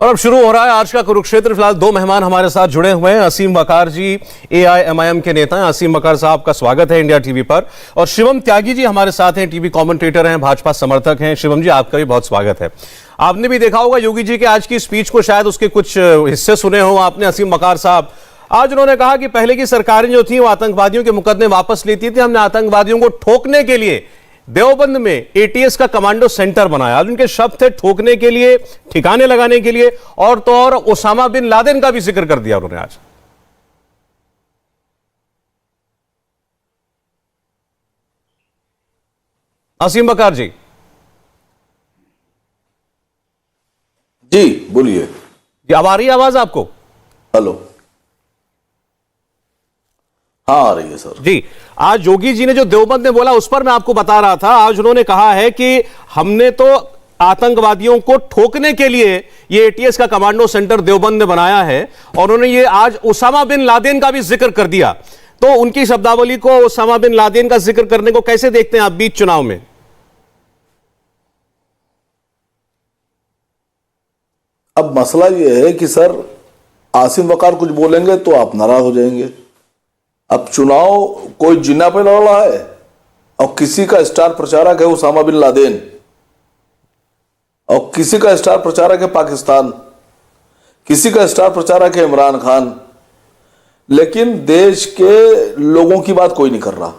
और अब शुरू हो रहा है आज का कुरुक्षेत्र। फिलहाल दो मेहमान हमारे साथ जुड़े हुए हैं। असीम वकार जी AIMIM के नेता हैं। असीम वकार साहब का स्वागत है इंडिया टीवी पर। और शिवम त्यागी जी हमारे साथ हैं, टीवी कमेंटेटर हैं, भाजपा समर्थक हैं। शिवम जी, आपका भी बहुत स्वागत है। आपने भी देखा होगा योगी जी के आज की स्पीच को, शायद उसके कुछ हिस्से सुने हो आपने। असीम वकार साहब आज उन्होंने कहा कि पहले की सरकारें जो थी वो आतंकवादियों के मुकदमे वापस लेती थी। हमने आतंकवादियों को ठोकने के लिए देवबंद में ATS का कमांडो सेंटर बनाया। उनके शब्द थे ठोकने के लिए, ठिकाने लगाने के लिए, और तो और ओसामा बिन लादेन का भी जिक्र कर दिया उन्होंने आज। असीम वकार जी जी बोलिए। जी, अब आ रही है आवाज आपको? हेलो, हाँ आ रही है सर जी। आज योगी जी ने जो देवबंद में बोला उस पर मैं आपको बता रहा था। आज उन्होंने कहा है कि हमने तो आतंकवादियों को ठोकने के लिए ये ATS का कमांडो सेंटर देवबंद में बनाया है, और उन्होंने ये आज ओसामा बिन लादेन का भी जिक्र कर दिया। तो उनकी शब्दावली को, ओसामा बिन लादेन का जिक्र करने को कैसे देखते हैं आप बीच चुनाव में? अब मसला ये है कि सर आसिम वकार कुछ बोलेंगे तो आप नाराज हो जाएंगे। अब चुनाव कोई जिन्ना पे लड़ रहा है और किसी का स्टार प्रचारक है ओसामा बिन लादेन और किसी का स्टार प्रचारक है पाकिस्तान, किसी का स्टार प्रचारक है इमरान खान, लेकिन देश के लोगों की बात कोई नहीं कर रहा।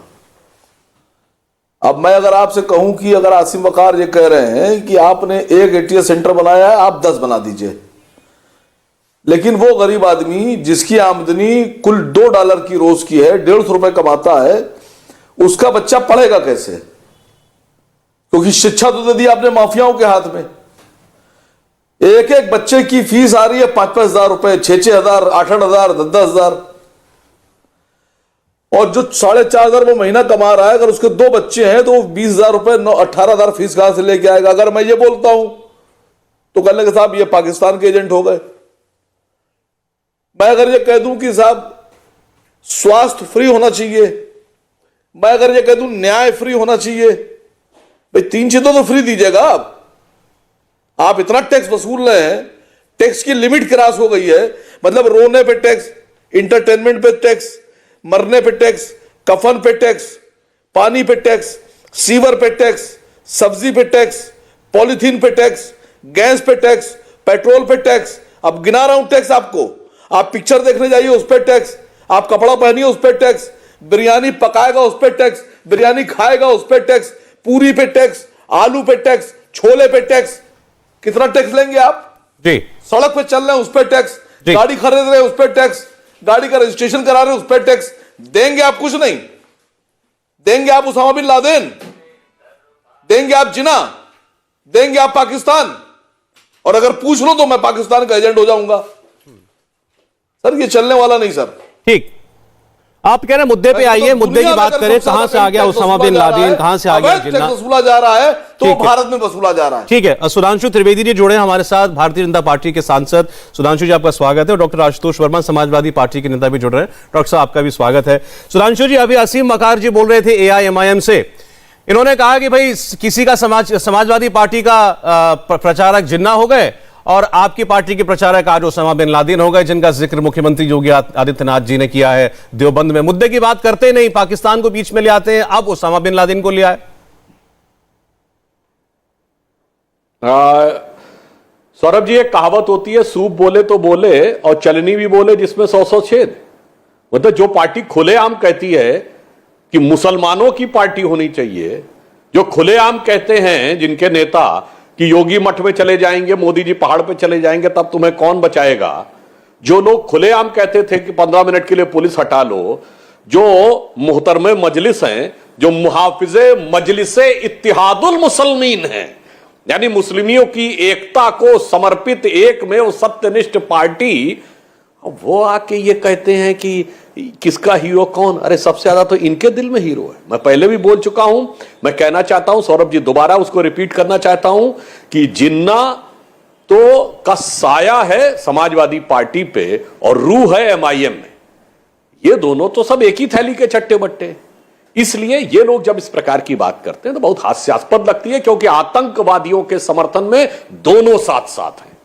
अब मैं अगर आपसे कहूं कि अगर आसिम वकार ये कह रहे हैं कि आपने एक ATS सेंटर बनाया है, आप 10 बना दीजिए, लेकिन वो गरीब आदमी जिसकी आमदनी कुल $2 की रोज की है, ₹150 कमाता है, उसका बच्चा पढ़ेगा कैसे? क्योंकि शिक्षा तो दे दी आपने माफियाओं के हाथ में। एक एक बच्चे की फीस आ रही है 5-5 हजार रुपए, 6-6 हजार, 8-8 हजार, 10-10 हजार। और जो 4.5 हजार वो महीना कमा रहा है, अगर उसके 2 बच्चे हैं तो 20 हजार रुपए, 18 हजार फीस कहां से लेके आएगा? अगर मैं ये बोलता हूं तो कहने के साहब ये पाकिस्तान के एजेंट हो गए। मैं अगर ये कह दूं कि साहब स्वास्थ्य फ्री होना चाहिए, मैं अगर ये कह दूं न्याय फ्री होना चाहिए, भाई 3 चीजों तो फ्री दीजिएगा। आप इतना टैक्स वसूल रहे हैं, टैक्स की लिमिट क्रॉस हो गई है। मतलब रोने पे टैक्स, इंटरटेनमेंट पे टैक्स, मरने पे टैक्स, कफन पे टैक्स, पानी पे टैक्स, सीवर पे टैक्स, सब्जी पे टैक्स, पॉलिथीन पे टैक्स, गैस पे टैक्स, पेट्रोल पे टैक्स। अब गिना रहा हूं टैक्स आपको। आप पिक्चर देखने जाइए उस पर टैक्स, आप कपड़ा पहनिए उस पर टैक्स, बिरयानी पकाएगा उस पर टैक्स, बिरयानी खाएगा उस पर टैक्स, पूरी पे टैक्स, आलू पे टैक्स, छोले पे टैक्स। कितना टैक्स लेंगे आप? जी। सड़क पे चल रहे हैं उस पर टैक्स, गाड़ी खरीद रहे हैं उस पर टैक्स, गाड़ी का रजिस्ट्रेशन करा रहे हैं उस पर टैक्स। देंगे आप कुछ नहीं, देंगे आप ओसामा बिन लादेन, देंगे आप जिना, देंगे आप पाकिस्तान। और अगर पूछ लो तो मैं पाकिस्तान का एजेंट हो जाऊंगा। सर ये चलने वाला नहीं सर। ठीक, आप कह रहे हैं मुद्दे पे आइए, मुद्दे की बात करें। कहां से आ गया ओसामा बिन लादेन, कहां से आ गया जिन्ना? वसूला जा रहा है तो भारत में वसूला जा रहा है। ठीक है। सुधांशु त्रिवेदी जी जुड़े हैं हमारे साथ, भारतीय जनता पार्टी के सांसद। सुधांशु जी, आपका स्वागत है। और डॉक्टर आशुतोष वर्मा, समाजवादी पार्टी के नेता भी जुड़ रहे हैं। डॉक्टर साहब, आपका भी स्वागत है। सुधांशु जी, अभी असीम वकार जी बोल रहे थे AIMIM से। इन्होंने कहा कि भाई किसी का समाजवादी पार्टी का प्रचारक जिन्ना हो गए और आपकी पार्टी के प्रचारक आज ओसामा बिन लादेन हो गए, जिनका जिक्र मुख्यमंत्री योगी आदित्यनाथ जी ने किया है देवबंद में। मुद्दे की बात करते नहीं, पाकिस्तान को बीच में ले आते हैं, अब ओसामा बिन लादेन को ले आए। सौरभ जी, एक कहावत होती है, सूप बोले तो बोले और चलनी भी बोले जिसमें 100-100 छेद। मतलब जो पार्टी खुलेआम कहती है कि मुसलमानों की पार्टी होनी चाहिए, जो खुलेआम कहते हैं जिनके नेता कि योगी मठ में चले जाएंगे, मोदी जी पहाड़ पे चले जाएंगे, तब तुम्हें कौन बचाएगा, जो लोग खुलेआम कहते थे कि 15 मिनट के लिए पुलिस हटा लो, जो मुहतरमे मजलिस हैं, जो मुहाफिजे मजलिसे इत्तिहादुल मुसलमीन हैं, यानी मुस्लिमियों की एकता को समर्पित एक में वो सत्यनिष्ठ पार्टी, वो आके ये कहते हैं कि किसका हीरो कौन? अरे सबसे ज्यादा तो इनके दिल में हीरो है। मैं पहले भी बोल चुका हूं, मैं कहना चाहता हूं सौरभ जी, दोबारा उसको रिपीट करना चाहता हूं कि जिन्ना तो का साया है समाजवादी पार्टी पे और रूह है MIM में। ये दोनों तो सब एक ही थैली के चट्टे बट्टे। इसलिए ये लोग जब इस प्रकार की बात करते हैं तो बहुत हास्यास्पद लगती है, क्योंकि आतंकवादियों के समर्थन में दोनों साथ साथ हैं।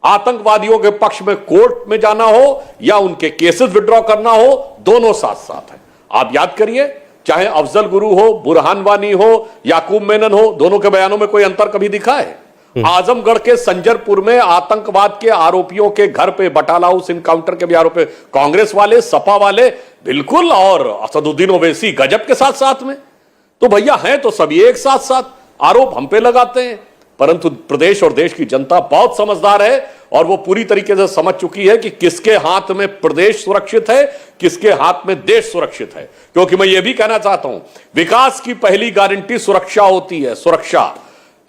आतंकवादियों के पक्ष में कोर्ट में जाना हो या उनके केसेस विड्रॉ करना हो, दोनों साथ साथ है। आप याद करिए, चाहे अफजल गुरु हो, बुरहान वानी हो, याकूब मेनन हो, दोनों के बयानों में कोई अंतर कभी दिखा है? आजमगढ़ के संजरपुर में आतंकवाद के आरोपियों के घर पे बटाला हाउस इनकाउंटर के भी आरोपी कांग्रेस वाले, सपा वाले बिल्कुल, और असदुद्दीन ओवैसी गजब के साथ साथ में। तो भैया हैं तो सभी एक साथ साथ, आरोप हम पे लगाते हैं। परंतु प्रदेश और देश की जनता बहुत समझदार है और वो पूरी तरीके से समझ चुकी है कि किसके हाथ में प्रदेश सुरक्षित है, किसके हाथ में देश सुरक्षित है। क्योंकि मैं ये भी कहना चाहता हूं, विकास की पहली गारंटी सुरक्षा होती है। सुरक्षा,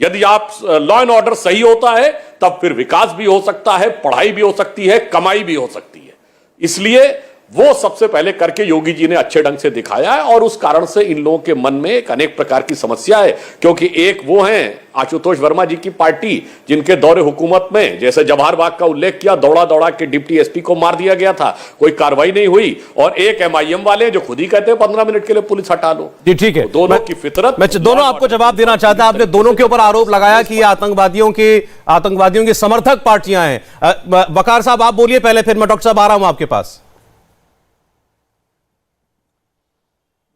यदि आप लॉ एंड ऑर्डर सही होता है तब फिर विकास भी हो सकता है, पढ़ाई भी हो सकती है, कमाई भी हो सकती है। इसलिए वो सबसे पहले करके योगी जी ने अच्छे ढंग से दिखाया है और उस कारण से इन लोगों के मन में एक अनेक प्रकार की समस्या है। क्योंकि एक वो हैं आशुतोष वर्मा जी की पार्टी, जिनके दौरे हुकूमत में, जैसे जवाहर बाग का उल्लेख किया, दौड़ा दौड़ा के डिप्टी एसपी को मार दिया गया था, कोई कार्रवाई नहीं हुई। और एक एमआईएम वाले जो खुद ही कहते हैं 15 मिनट के लिए पुलिस हटा लो। जी ठीक है, तो दोनों की फितरत, मैं दोनों आपको जवाब देना चाहता। आपने दोनों के ऊपर आरोप लगाया कि ये आतंकवादियों की समर्थक पार्टियां हैं। वकार साहब आप बोलिए पहले, फिर मैं डॉक्टर साहब आ रहा हूं आपके पास।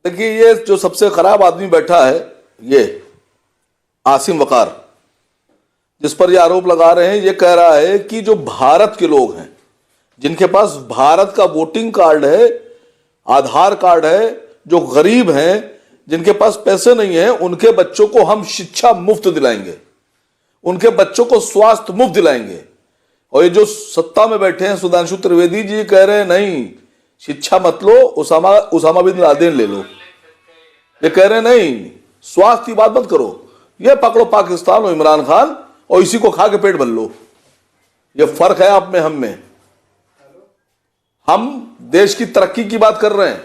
देखिए, ये जो सबसे खराब आदमी बैठा है, ये आसिम वकार, जिस पर ये आरोप लगा रहे हैं, ये कह रहा है कि जो भारत के लोग हैं, जिनके पास भारत का वोटिंग कार्ड है, आधार कार्ड है, जो गरीब हैं, जिनके पास पैसे नहीं है, उनके बच्चों को हम शिक्षा मुफ्त दिलाएंगे, उनके बच्चों को स्वास्थ्य मुफ्त दिलाएंगे। और ये जो सत्ता में बैठे हैं सुधांशु त्रिवेदी जी, कह रहे हैं नहीं, शिक्षा मत लो, उसामा बिन लादेन ले लो। ये कह रहे नहीं, स्वास्थ्य की बात मत करो, ये पकड़ो पाकिस्तान और इमरान खान और इसी को खा के पेट भर लो। ये फर्क है आप में, हम में। हम देश की तरक्की की बात कर रहे हैं,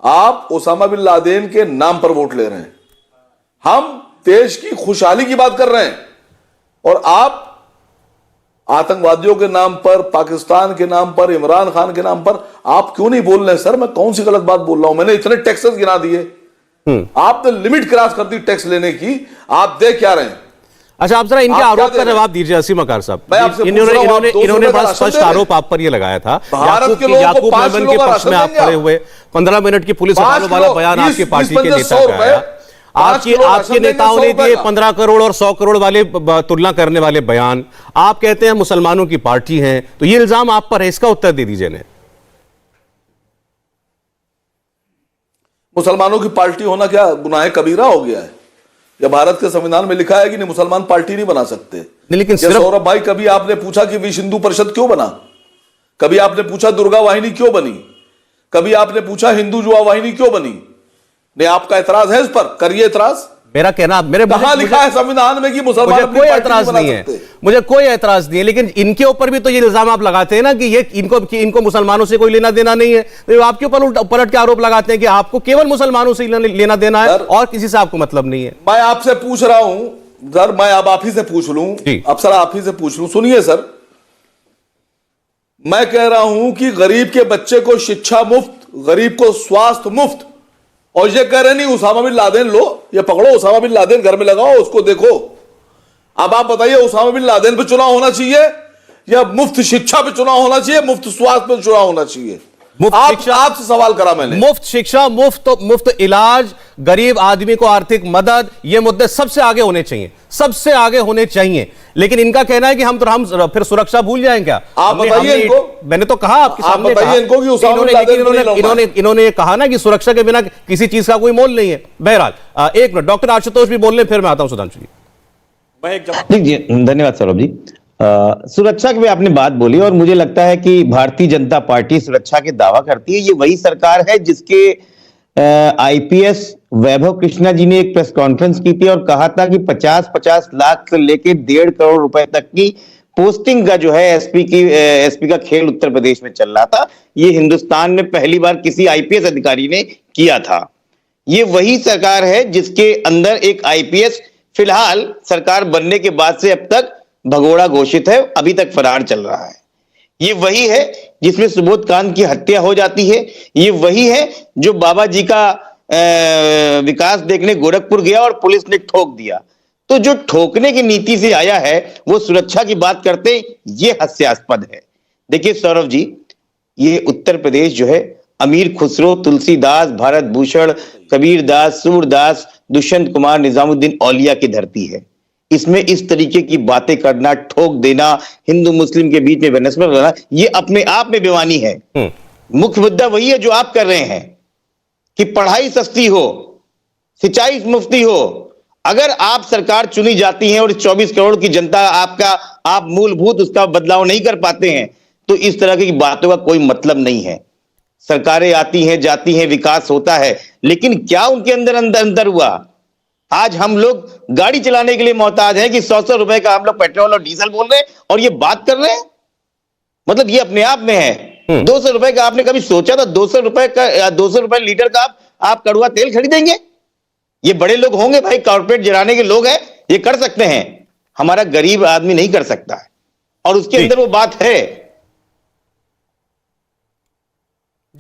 आप उसामा बिन लादेन के नाम पर वोट ले रहे हैं। हम देश की खुशहाली की बात कर रहे हैं और आप आतंकवादियों के नाम पर, पाकिस्तान के नाम पर, इमरान खान के नाम पर आप क्यों नहीं बोल रहे? सर मैं कौन सी गलत बात बोल रहा हूं? मैंने इतने टैक्सेस गिना दिए, आपने लिमिट क्रॉस कर दी टैक्स लेने की। आप दे क्या रहे हैं? अच्छा, आप जरा इनके आरोप का जवाब दीजिए असीम वकार साहब। इन्होंने बड़ा स्पष्ट आरोप आप पर ये लगाया था, याकूब मेमन के पक्ष में आप खड़े हुए, 15 मिनट की पुलिस हटाने वाला बयान आपकी पार्टी के नेता का आया। आपके नेताओं ने दिए 15 करोड़ और 100 करोड़ वाले तुलना करने वाले बयान। आप कहते हैं मुसलमानों की पार्टी है, तो ये इल्जाम आप पर है, इसका उत्तर दे दीजिए ने। मुसलमानों की पार्टी होना क्या गुनाह कबीरा हो गया है? या भारत के संविधान में लिखा है कि नहीं मुसलमान पार्टी नहीं बना सकते? लेकिन सौरभ भाई, कभी आपने पूछा कि विश्व हिंदू परिषद क्यों बना? कभी आपने पूछा दुर्गा वाहिनी क्यों बनी? कभी आपने पूछा हिंदू युवा वाहिनी क्यों बनी? नहीं, आपका एतराज है इस पर? करिए एतराज। मेरा कहना, कहां लिखा है संविधान में कि मुसलमान? मुझे कोई एतराज नहीं है, मुझे कोई एतराज नहीं है, लेकिन इनके ऊपर भी तो ये इल्जाम आप लगाते हैं ना कि ये इनको मुसलमानों से कोई लेना देना नहीं है। तो आपके ऊपर पलट के आरोप लगाते हैं कि आपको केवल मुसलमानों से लेना देना है और किसी से आपको मतलब नहीं है। मैं आपसे पूछ रहा हूं सर, मैं अब आप ही से पूछ लूं, अफसर आप ही से पूछ लूं। सुनिए सर, मैं कह रहा हूं कि गरीब के बच्चे को शिक्षा मुफ्त, गरीब को स्वास्थ्य मुफ्त, और ये कह रहे नहीं उसामा बिन लादेन लो, ये पकड़ो उसामा बिन लादेन घर में लगाओ, उसको देखो। अब आप बताइए, उसामा बिन लादेन पे चुनाव होना चाहिए या मुफ्त शिक्षा पे चुनाव होना चाहिए, मुफ्त स्वास्थ्य पे चुनाव होना चाहिए? आपसे सवाल करा मैंने। मुफ्त शिक्षा, मुफ्त इलाज, गरीब आदमी को आर्थिक मदद, ये मुद्दे सबसे आगे होने चाहिए, सबसे आगे होने चाहिए। लेकिन इनका कहना है कि हम फिर सुरक्षा भूल जाएं क्या? आप बताइए इनको। मैंने तो कहा आपके सामने, इन्होंने कहा ना कि सुरक्षा के बिना किसी चीज का कोई मोल नहीं है। बहरहाल एक मिनट, डॉक्टर आशुतोष भी बोल रहे, फिर मैं आता हूं सुधांशु जी। धन्यवाद सौरभ जी। सुरक्षा की आपने बात बोली और मुझे लगता है कि भारतीय जनता पार्टी सुरक्षा के दावा करती है। ये वही सरकार है जिसके आईपीएस वैभव कृष्णा जी ने एक प्रेस कॉन्फ्रेंस की थी और कहा था कि 50-50 लाख से लेकर 1.5 करोड़ रुपए तक की पोस्टिंग का जो है एसपी का खेल उत्तर प्रदेश में चल रहा था। ये हिंदुस्तान में पहली बार किसी आईपीएस अधिकारी ने किया था। ये वही सरकार है जिसके अंदर एक आईपीएस फिलहाल सरकार बनने के बाद से अब तक भगोड़ा घोषित है, अभी तक फरार चल रहा है। ये वही है जिसमें सुबोध कांत की हत्या हो जाती है। ये वही है जो बाबा जी का विकास देखने गोरखपुर गया और पुलिस ने ठोक दिया। तो जो ठोकने की नीति से आया है वो सुरक्षा की बात करते, ये हास्यास्पद है। देखिए सौरभ जी, ये उत्तर प्रदेश जो है अमीर खुसरो, तुलसीदास, भारत भूषण, कबीर दास, सूरदास, दुष्यंत कुमार, निजामुद्दीन औलिया की धरती है। इसमें इस तरीके की बातें करना, ठोक देना, हिंदू मुस्लिम के बीच में बनस्पत करना, ये अपने आप में बेईमानी है। मुख्य मुद्दा वही है जो आप कर रहे हैं कि पढ़ाई सस्ती हो, सिंचाई मुफ्ती हो। अगर आप सरकार चुनी जाती है और 24 करोड़ की जनता आप मूलभूत उसका बदलाव नहीं कर पाते हैं, तो इस तरह की बातों का कोई मतलब नहीं है। सरकारें आती हैं, जाती हैं, विकास होता है, लेकिन क्या उनके अंदर हुआ? आज हम लोग गाड़ी चलाने के लिए मोहताज हैं कि 100 रुपए का हम लोग पेट्रोल और डीजल बोल रहे हैं और ये बात कर रहे हैं। मतलब ये अपने आप में है। 200 रुपए का आपने कभी सोचा था 200 रुपए लीटर का आप कड़वा तेल खरीदेंगे? ये बड़े लोग होंगे भाई, कॉर्पोरेट जलाने के लोग हैं, ये कर सकते हैं। हमारा गरीब आदमी नहीं कर सकता है, और उसके अंदर वो बात है।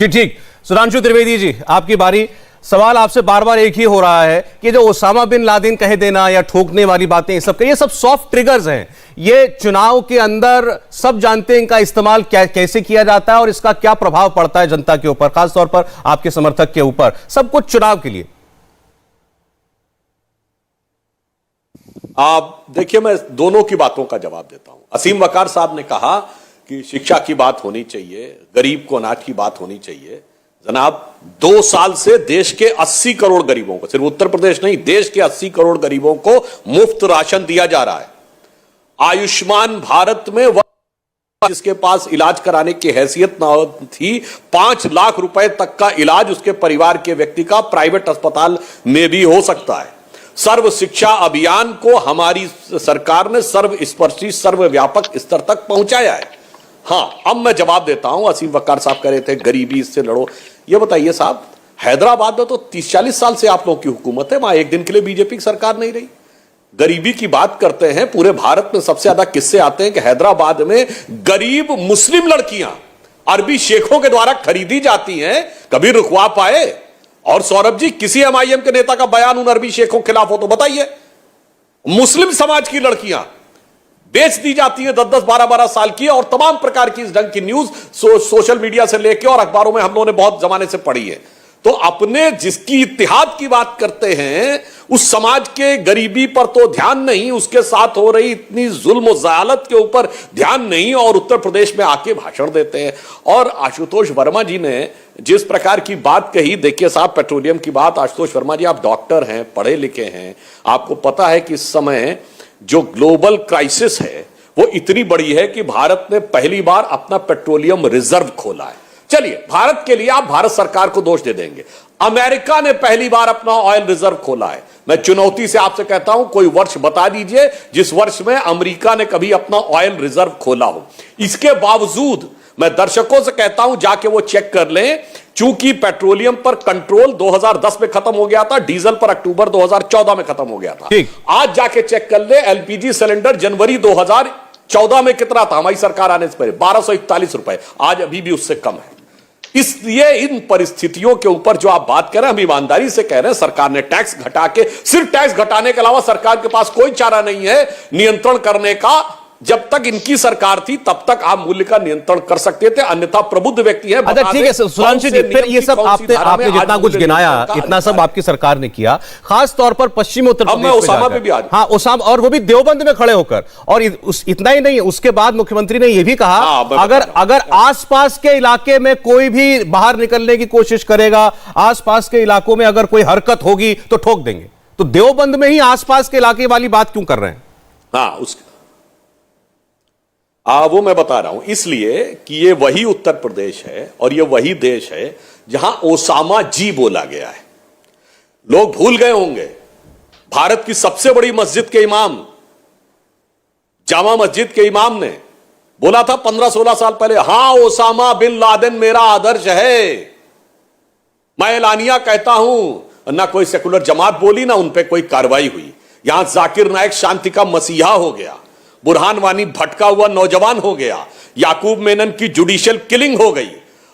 जी ठीक। सुधांशु त्रिवेदी जी, आपकी बारी। सवाल आपसे बार बार एक ही हो रहा है कि जो ओसामा बिन लादेन कह देना या ठोकने वाली बातें, ये सब सॉफ्ट ट्रिगर्स हैं। ये चुनाव के अंदर सब जानते हैं इनका इस्तेमाल कैसे किया जाता है और इसका क्या प्रभाव पड़ता है जनता के ऊपर, खासतौर पर आपके समर्थक के ऊपर, सब कुछ चुनाव के लिए। आप देखिए, मैं दोनों की बातों का जवाब देता हूं। असीम वकार साहब ने कहा कि शिक्षा की बात होनी चाहिए, गरीब को अनाज की बात होनी चाहिए। जनाब, 2 साल से देश के 80 करोड़ गरीबों को, सिर्फ उत्तर प्रदेश नहीं, देश के 80 करोड़ गरीबों को मुफ्त राशन दिया जा रहा है। आयुष्मान भारत में जिसके पास इलाज कराने की हैसियत ना थी, 5 लाख रुपए तक का इलाज उसके परिवार के व्यक्ति का प्राइवेट अस्पताल में भी हो सकता है। सर्व शिक्षा अभियान को हमारी सरकार ने सर्वस्पर्शी, सर्वव्यापक स्तर तक पहुंचाया है। हां, अब मैं जवाब देता हूं। असीम वकार साहब कह रहे थे गरीबी इससे लड़ो। ये बताइए साहब, हैदराबाद में तो 30-40 साल से आप लोगों की हुकूमत है, वहां एक दिन के लिए बीजेपी की सरकार नहीं रही। गरीबी की बात करते हैं, पूरे भारत में सबसे ज्यादा किस्से आते हैं कि हैदराबाद में गरीब मुस्लिम लड़कियां अरबी शेखों के द्वारा खरीदी जाती हैं, कभी रुकवा पाए? और सौरभ जी, किसी एमआईएम के नेता का बयान उन अरबी शेखों के खिलाफ हो तो बताइए। मुस्लिम समाज की लड़कियां बेच दी जाती है 10-10, 12-12 साल की, और तमाम प्रकार की इस ढंग की न्यूज सोशल मीडिया से लेकर और अखबारों में हम लोगों ने बहुत जमाने से पढ़ी है। तो अपने जिसकी इत्तेहाद की बात करते हैं, उस समाज के गरीबी पर तो ध्यान नहीं, उसके साथ हो रही इतनी जुल्म और ज़यालत के ऊपर ध्यान नहीं, और उत्तर प्रदेश में आके भाषण देते हैं। और आशुतोष वर्मा जी ने जिस प्रकार की बात कही, देखिए साहब, पेट्रोलियम की बात, आशुतोष वर्मा जी आप डॉक्टर हैं, पढ़े लिखे हैं, आपको पता है कि इस समय जो ग्लोबल क्राइसिस है वो इतनी बड़ी है कि भारत ने पहली बार अपना पेट्रोलियम रिजर्व खोला है। चलिए, भारत के लिए आप भारत सरकार को दोष दे देंगे। अमेरिका ने पहली बार अपना ऑयल रिजर्व खोला है। मैं चुनौती से आपसे कहता हूं, कोई वर्ष बता दीजिए जिस वर्ष में अमेरिका ने कभी अपना ऑयल रिजर्व खोला हो। इसके बावजूद मैं दर्शकों से कहता हूं, जाके वो चेक कर लें। चूंकि पेट्रोलियम पर कंट्रोल 2010 में खत्म हो गया था, डीजल पर अक्टूबर 2014 में खत्म हो गया था। आज जाके चेक कर ले, एलपीजी सिलेंडर जनवरी 2014 में कितना था, हमारी सरकार आने से पहले 1241 रुपए, आज अभी भी उससे कम है। इसलिए इन परिस्थितियों के ऊपर जो आप बात कर रहे हैं, हम ईमानदारी से कह रहे हैं, सरकार ने टैक्स घटा के, सिर्फ टैक्स घटाने के अलावा सरकार के पास कोई चारा नहीं है नियंत्रण करने का। जब तक इनकी सरकार थी तब तक आप मूल्य का नियंत्रण कर सकते थे, अन्यथा प्रबुद्ध व्यक्ति है। अच्छा ठीक है सुधांशु जी, फिर ये सब आपने जितना कुछ गिनाया, इतना सब आपकी सरकार ने किया, खास तौर पर पश्चिमी उत्तर प्रदेश में ओसामा पे भी आ, हाँ ओसामा, और वो भी देवबंद में खड़े होकर। और इतना ही नहीं, उसके बाद मुख्यमंत्री ने यह भी कहा, अगर आसपास के इलाके में कोई भी बाहर निकलने की कोशिश करेगा, आसपास के इलाकों में अगर कोई हरकत होगी तो ठोक देंगे। तो देवबंद में ही आसपास के इलाके वाली बात क्यों कर रहे हैं? हाँ, वो मैं बता रहा हूं, इसलिए कि ये वही उत्तर प्रदेश है और ये वही देश है जहां ओसामा जी बोला गया है। लोग भूल गए होंगे, भारत की सबसे बड़ी मस्जिद के इमाम, जामा मस्जिद के इमाम ने बोला था 15-16 साल पहले, हां ओसामा बिन लादेन मेरा आदर्श है। मैं एलानिया कहता हूं, ना कोई सेकुलर जमात बोली, ना उन पे कोई कार्रवाई हुई। यहां जाकिर नायक शांति का मसीहा हो गया, बुरहान वानी भटका हुआ नौजवान हो गया, याकूब मेनन की जुडिशियल किलिंग हो गई,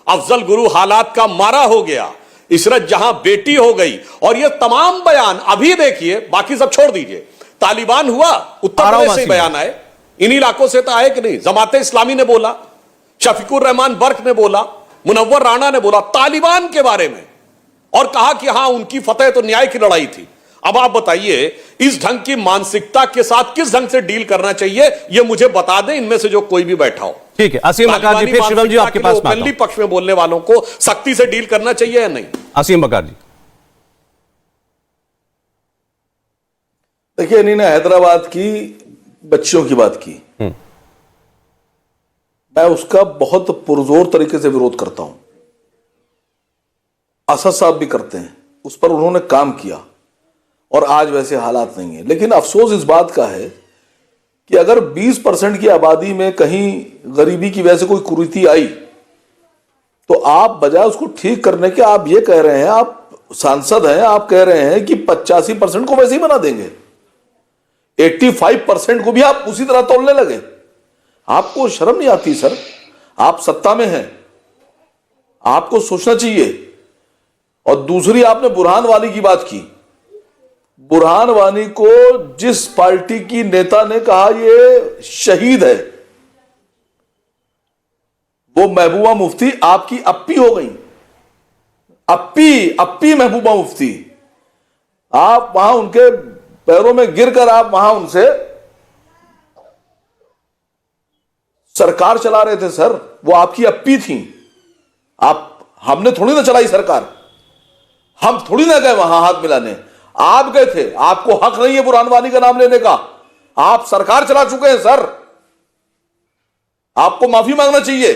अफजल गुरु हालात का मारा हो गया, इशरत जहां बेटी हो गई। और ये तमाम बयान अभी देखिए, बाकी सब छोड़ दीजिए, तालिबान हुआ, उत्तर प्रदेश से बयान आए, इन्हीं इलाकों से तो आए कि नहीं। जमाते इस्लामी ने बोला, शफीकुर रहमान बर्क ने बोला, मुनव्वर राणा ने बोला तालिबान के बारे में, और कहा कि हां उनकी फतेह तो न्याय की लड़ाई थी। अब आप बताइए इस ढंग की मानसिकता के साथ किस ढंग से डील करना चाहिए, यह मुझे बता दें इनमें से जो कोई भी बैठा हो। ठीक है, असीम बकार जी, फिर शिवम जी आपके पास में आता हूं। पक्ष में बोलने वालों को सख्ती से डील करना चाहिए या नहीं? असीम बकार जी, देखिए, इन्हीं ने हैदराबाद की बच्चियों की बात की, मैं उसका बहुत पुरजोर तरीके से विरोध करता हूं। असद साहब भी करते हैं, उस पर उन्होंने काम किया और आज वैसे हालात नहीं है। लेकिन अफसोस इस बात का है कि अगर 20% की आबादी में कहीं गरीबी की वजह से कोई कुरीति आई तो आप बजाय उसको ठीक करने के आप ये कह रहे हैं, आप सांसद हैं, आप कह रहे हैं कि 85% को वैसे ही बना देंगे, 85% को भी आप उसी तरह तोड़ने लगे। आपको शर्म नहीं आती सर? आप सत्ता में हैं, आपको सोचना चाहिए। और दूसरी, आपने बुरहान वानी की बात की। बुरहान वानी को जिस पार्टी की नेता ने कहा ये शहीद है, वो महबूबा मुफ्ती आपकी अप्पी हो गई। अप्पी महबूबा मुफ्ती, आप वहां उनके पैरों में गिरकर आप वहां उनसे सरकार चला रहे थे सर। वो आपकी अप्पी थी। हमने थोड़ी ना चलाई सरकार, हम थोड़ी ना गए वहां हाथ मिलाने, आप गए थे। आपको हक नहीं है बुरहान वानी का नाम लेने का, आप सरकार चला चुके हैं सर। आपको माफी मांगना चाहिए,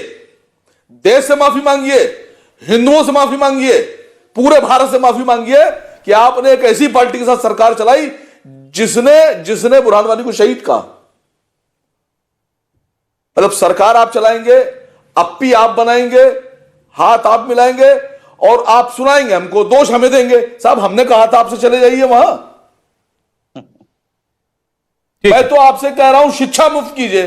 देश से माफी मांगिए, हिंदुओं से माफी मांगिए, पूरे भारत से माफी मांगिए कि आपने एक ऐसी पार्टी के साथ सरकार चलाई जिसने बुरहान वानी को शहीद कहा। मतलब सरकार आप चलाएंगे, अप्पी आप बनाएंगे, हाथ आप मिलाएंगे और आप सुनाएंगे हमको, दोष हमें देंगे। साहब, हमने कहा था आपसे चले जाइए वहां। मैं तो आपसे कह रहा हूं शिक्षा मुफ्त कीजिए।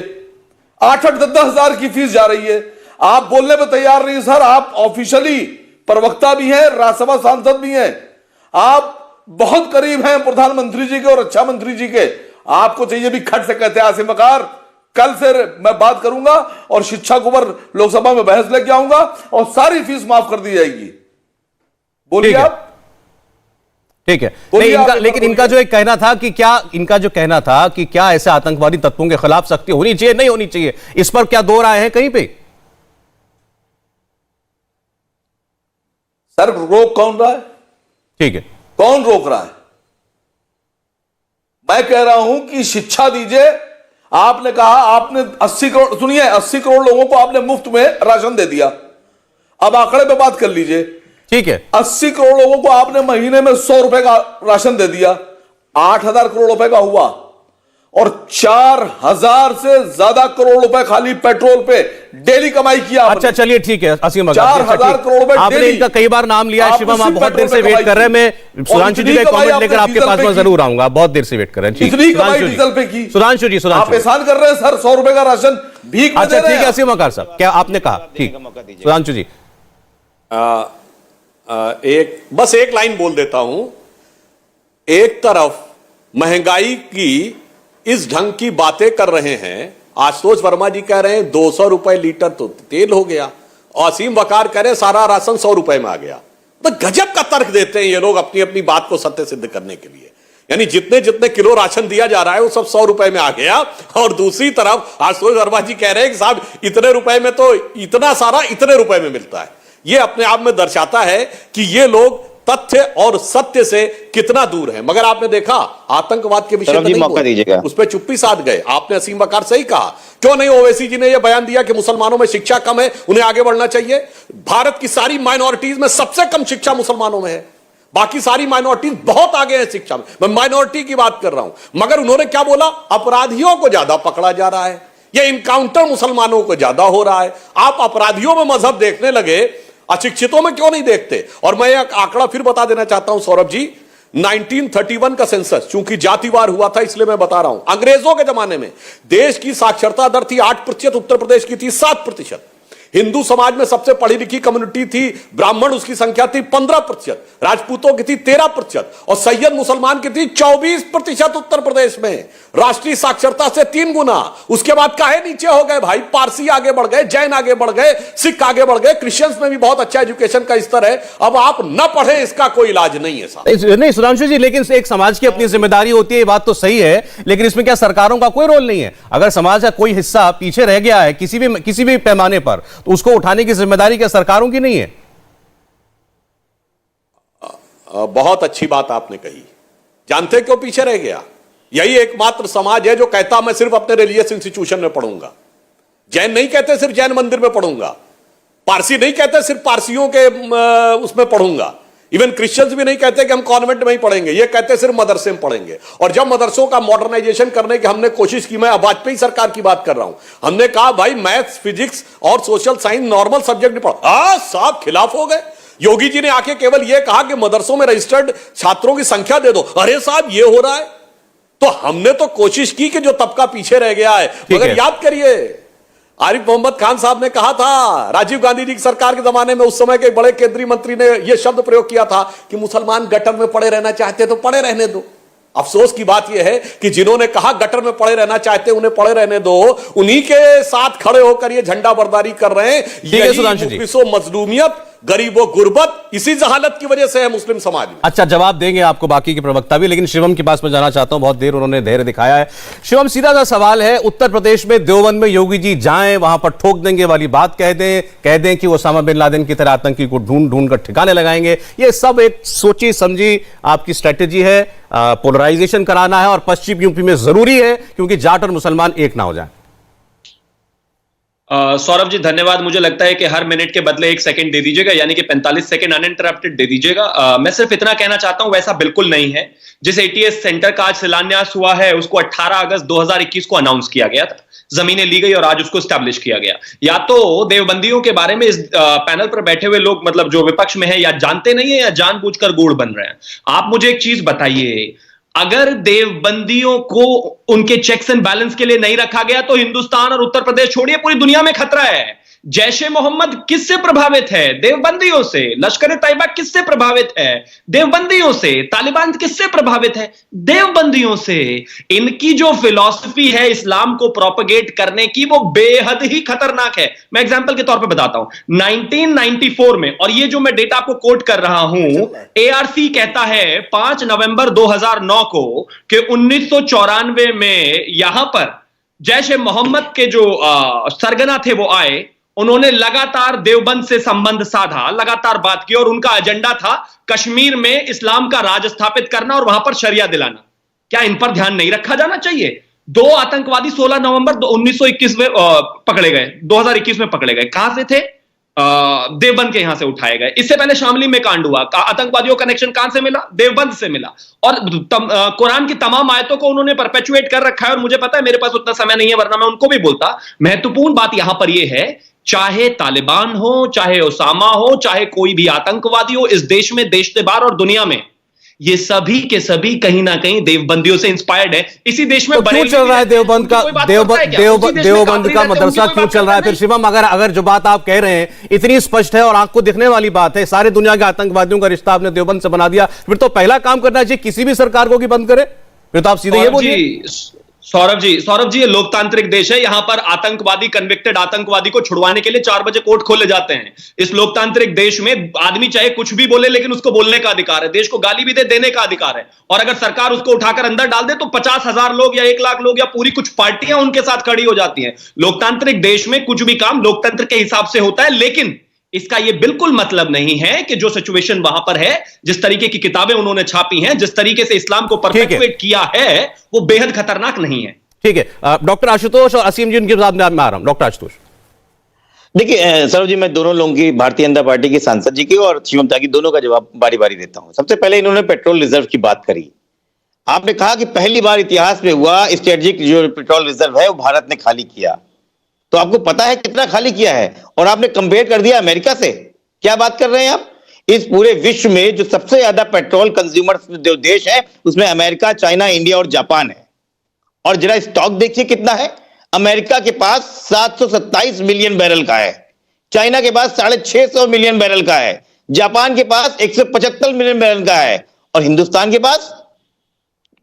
8-8, 10-10 हजार की फीस जा रही है, आप बोलने में तैयार नहीं सर। आप ऑफिशियली प्रवक्ता भी हैं, राज्यसभा सांसद भी हैं, आप बहुत करीब हैं प्रधानमंत्री जी के और रक्षा मंत्री जी के। आपको चाहिए भी खट से कहते हैं आसिम बकार, कल से मैं बात करूंगा और शिक्षा के ऊपर लोकसभा में बहस लेके आऊंगा और सारी फीस माफ कर दी जाएगी। बोलिए आप। ठीक है, नहीं, लेकिन इनका जो एक कहना था कि क्या ऐसे आतंकवादी तत्वों के खिलाफ सख्ती होनी चाहिए, नहीं होनी चाहिए, इस पर क्या दो राय है कहीं पे? सर, रोक कौन रहा है? ठीक है, कौन रोक रहा है? मैं कह रहा हूं कि शिक्षा दीजिए। आपने कहा, आपने 80 करोड़, सुनिए, 80 करोड़ लोगों को आपने मुफ्त में राशन दे दिया। अब आंकड़े पे बात कर लीजिए। ठीक है, 80 करोड़ लोगों को आपने महीने में 100 रुपए का राशन दे दिया, 8,000 करोड़ रुपए का हुआ। और 4,000 से ज्यादा करोड़ रुपए खाली पेट्रोल पे डेली कमाई किया। अच्छा, चलिए, ठीक है असीम, 4,000 करोड़ रुपए आपने इनका कई बार नाम लिया है। शिवम, आप बहुत देर से वेट कर रहे हैं, मैं सुधांशु जी का कमेंट लेकर आपके पास में जरूर आऊंगा। बहुत देर से वेट कर रहे हैं। इतनी कमाई डीजल पे की। सुधांशु जी, आप एहसान कर रहे हैं सर, 100 रुपए का राशन भीख में दे रहे हैं। ठीक है असीम बकार साहब, क्या आपने कहा? ठीक, सुधांशु जी, बस एक लाइन बोल देता हूं। एक तरफ महंगाई की इस ढंग की बातें कर रहे हैं, आशुतोष वर्मा जी कह रहे हैं 200 रुपए लीटर तो तेल हो गया, और असीम बकार कह रहे हैं सारा राशन 100 रुपए में आ गया। तो गजब का तर्क देते हैं ये लोग अपनी अपनी बात को सत्य सिद्ध करने के लिए। यानी जितने जितने किलो राशन दिया जा रहा है वो सब 100 रुपए में आ गया, और दूसरी तरफ आशुतोष वर्मा जी कह रहे हैं कि साहब इतने रुपए में तो इतना सारा इतने रुपए में मिलता है। ये अपने आप में दर्शाता है कि ये लोग तथ्य और सत्य से कितना दूर है। मगर आपने देखा आतंकवाद के विषय में मौका दीजिएगा, उस पर चुप्पी साध गए। आपने असीम बकार सही कहा, क्यों नहीं ओवैसी जी ने यह बयान दिया कि मुसलमानों में शिक्षा कम है, उन्हें आगे बढ़ना चाहिए। भारत की सारी माइनॉरिटीज में सबसे कम शिक्षा मुसलमानों में है, बाकी सारी माइनॉरिटीज बहुत आगे हैं शिक्षा में। मैं माइनॉरिटी की बात कर रहा हूं। मगर उन्होंने क्या बोला? अपराधियों को ज्यादा पकड़ा जा रहा है, यह इनकाउंटर मुसलमानों को ज्यादा हो रहा है। आप अपराधियों में मजहब देखने लगे, अशिक्षितों में क्यों नहीं देखते? और मैं एक आंकड़ा फिर बता देना चाहता हूं सौरभ जी, 1931 का सेंसस, चूंकि जातिवार हुआ था इसलिए मैं बता रहा हूं, अंग्रेजों के जमाने में देश की साक्षरता दर थी 8%, उत्तर प्रदेश की थी 7%। हिंदू समाज में सबसे पढ़ी लिखी कम्युनिटी थी ब्राह्मण, उसकी संख्या थी 15%, राजपूतों की थी 13% और सैयद मुसलमान की थी 24% उत्तर प्रदेश में। राष्ट्रीय साक्षरता से 3 गुना। उसके बाद काहे नीचे हो गए भाई? पारसी आगे बढ़ गए, जैन आगे बढ़ गए, सिख आगे बढ़ गए, क्रिश्चियंस में भी बहुत अच्छा एजुकेशन का स्तर है। अब आप न पढ़े इसका कोई इलाज नहीं है साहब। नहीं सुधांशु जी, लेकिन एक समाज की अपनी जिम्मेदारी होती है, ये बात तो सही है, लेकिन इसमें क्या सरकारों का कोई रोल नहीं है? अगर समाज का कोई हिस्सा पीछे रह गया है किसी भी पैमाने पर, तो उसको उठाने की जिम्मेदारी क्या सरकारों की नहीं है? बहुत अच्छी बात आपने कही। जानते क्यों पीछे रह गया? यही एकमात्र समाज है जो कहता मैं सिर्फ अपने रिलीजियस इंस्टीट्यूशन में पढ़ूंगा। जैन नहीं कहते सिर्फ जैन मंदिर में पढ़ूंगा, पारसी नहीं कहते सिर्फ पारसियों के उसमें पढ़ूंगा, इवन क्रिश्चियंस भी नहीं कहते कि हम कॉन्वेंट में ही पढ़ेंगे, ये कहते सिर्फ मदरसे में पढ़ेंगे। और जब मदरसों का मॉडर्नाइजेशन करने की हमने कोशिश की, मैं वाजपेयी सरकार की बात कर रहा हूं, हमने कहा भाई मैथ्स, फिजिक्स और सोशल साइंस नॉर्मल सब्जेक्ट नहीं पढ़ा, साहब खिलाफ हो गए। योगी जी ने आके केवल यह कहा कि मदरसों में रजिस्टर्ड छात्रों की संख्या दे दो। अरे साहब ये हो रहा है। तो हमने तो कोशिश की कि जो तबका पीछे रह गया है, मगर याद करिए आरिफ मोहम्मद खान साहब ने कहा था, राजीव गांधी जी की सरकार के जमाने में उस समय के बड़े केंद्रीय मंत्री ने यह शब्द प्रयोग किया था कि मुसलमान गटर में पड़े रहना चाहते तो पड़े रहने दो। अफसोस की बात यह है कि जिन्होंने कहा गटर में पड़े रहना चाहते उन्हें पड़े रहने दो, उन्हीं के साथ खड़े होकर ये झंडा बरदारी कर रहे हैं। यही मजलूमियत, गरीबों, गुर्बत, इसी जहालत की वजह से है मुस्लिम समाज में। अच्छा, जवाब देंगे आपको बाकी के प्रवक्ता भी, लेकिन शिवम के पास मैं जाना चाहता हूं, बहुत देर उन्होंने धैर्य दिखाया है। शिवम, सीधा सा सवाल है, उत्तर प्रदेश में देवबंद में योगी जी जाएं, वहां पर ठोक देंगे वाली बात कह दें कि ओसामा बिन लादेन की तरह आतंकी को ढूंढ कर ठिकाने लगाएंगे, ये सब एक सोची समझी आपकी स्ट्रेटेजी है, पोलराइजेशन कराना है, और पश्चिम यूपी में जरूरी है क्योंकि जाट और मुसलमान एक ना हो जाए। सौरभ जी धन्यवाद। मुझे लगता है कि हर मिनट के बदले 1 सेकंड दे दीजिएगा, यानी कि 45 सेकंड अनइंटरप्टेड दे दीजिएगा। मैं सिर्फ इतना कहना चाहता हूं, वैसा बिल्कुल नहीं है। जिस एटीएस सेंटर का आज शिलान्यास हुआ है उसको 18 अगस्त 2021 को अनाउंस किया गया था, जमीनें ली गई और आज उसको स्टैब्लिश किया गया। या तो देवबंदियों के बारे में इस पैनल पर बैठे हुए लोग, मतलब जो विपक्ष में है, या जानते नहीं है या जानबूझकर गूढ़ बन रहे हैं। आप मुझे एक चीज बताइए, अगर देवबंदियों को उनके चेक्स एंड बैलेंस के लिए नहीं रखा गया तो हिंदुस्तान और उत्तर प्रदेश छोड़िए पूरी दुनिया में खतरा है। जैश ए मोहम्मद किससे प्रभावित है? देवबंदियों से। लश्कर ए तैयबा किससे प्रभावित है? देवबंदियों से। तालिबान किससे प्रभावित है? देवबंदियों से। इनकी जो फिलॉसफी है इस्लाम को प्रोपेगेट करने की, वो बेहद ही खतरनाक है। मैं एग्जांपल के तौर पे बताता हूं, 1994 में, और ये जो मैं डेटा आपको कोट कर रहा हूं, एआरसी कहता है 5 नवंबर 2009 को कि 1994 में यहां पर जैश ए मोहम्मद के जो सरगना थे वो आए, उन्होंने लगातार देवबंद से संबंध साधा, लगातार बात की, और उनका एजेंडा था कश्मीर में इस्लाम का राज स्थापित करना और वहां पर शरिया दिलाना। क्या इन पर ध्यान नहीं रखा जाना चाहिए? 2 आतंकवादी 16 नवंबर 1921 में पकड़े गए, 2021 में पकड़े गए। कहां से थे? देवबंद के यहां से उठाए गए। इससे पहले शामली में कांड हुआ, आतंकवादियों का कनेक्शन कहां से मिला? देवबंद से मिला। और कुरान की तमाम आयतों को उन्होंने परपेचुएट कर रखा है, और मुझे पता है मेरे पास उतना समय नहीं है, वरना मैं उनको भी बोलता। महत्वपूर्ण बात यहां पर यह है, चाहे तालिबान हो, चाहे ओसामा हो, चाहे कोई भी आतंकवादी हो, इस देश में, देश से बाहर और दुनिया में, ये सभी के सभी कहीं ना कहीं देवबंदियों से इंस्पायर्ड है। इसी देश में तो क्यों चल रहा है देवबंद का मदरसा क्यों चल रहा है फिर शिवम? अगर जो बात आप कह रहे हैं इतनी स्पष्ट है और आंख को दिखने वाली बात है, सारे दुनिया के आतंकवादियों का रिश्ता आपने देवबंद से बना दिया, फिर तो पहला काम करना चाहिए किसी भी सरकार को कि बंद करे। फिर तो आप सीधे ये बोलिए। सौरभ जी, ये लोकतांत्रिक देश है। यहां पर आतंकवादी, कन्विक्टेड आतंकवादी को छुड़वाने के लिए 4 बजे कोर्ट खोले जाते हैं। इस लोकतांत्रिक देश में आदमी चाहे कुछ भी बोले, लेकिन उसको बोलने का अधिकार है। देश को गाली भी दे, देने का अधिकार है। और अगर सरकार उसको उठाकर अंदर डाल दे तो 50,000 लोग या 1 लाख लोग या पूरी कुछ पार्टियां उनके साथ खड़ी हो जाती हैं। लोकतांत्रिक देश में कुछ भी काम लोकतंत्र के हिसाब से होता है, लेकिन इसका यह बिल्कुल मतलब नहीं है कि जो सिचुएशन वहां पर है, जिस तरीके की किताबें उन्होंने छापी हैं, जिस तरीके से इस्लाम को परपेचुएट किया है, वो बेहद खतरनाक नहीं है। ठीक है, डॉक्टर आशुतोष और असीम जी उनके साथ में आ रहा हूं। डॉक्टर आशुतोष, देखिए सौरभ जी, मैं दोनों लोगों की, भारतीय जनता पार्टी के सांसद जी की और शिवम त्यागी, दोनों का जवाब बारी बारी देता हूं। सबसे पहले इन्होंने पेट्रोल रिजर्व की बात करी। आपने कहा कि पहली बार इतिहास में हुआ स्ट्रेटेजिक जो पेट्रोल रिजर्व है वो भारत ने खाली किया। तो आपको पता है कितना खाली किया है? और आपने कंपेयर कर दिया अमेरिका से। क्या बात कर रहे हैं आप? इस पूरे विश्व में जो सबसे ज्यादा पेट्रोल कंज्यूमर जो देश है उसमें अमेरिका, चाइना, इंडिया और जापान है। और जरा स्टॉक देखिए कितना है। अमेरिका के पास 727 मिलियन बैरल का है, चाइना के पास 650 मिलियन बैरल का है, जापान के पास 175 मिलियन बैरल का है, और हिंदुस्तान के पास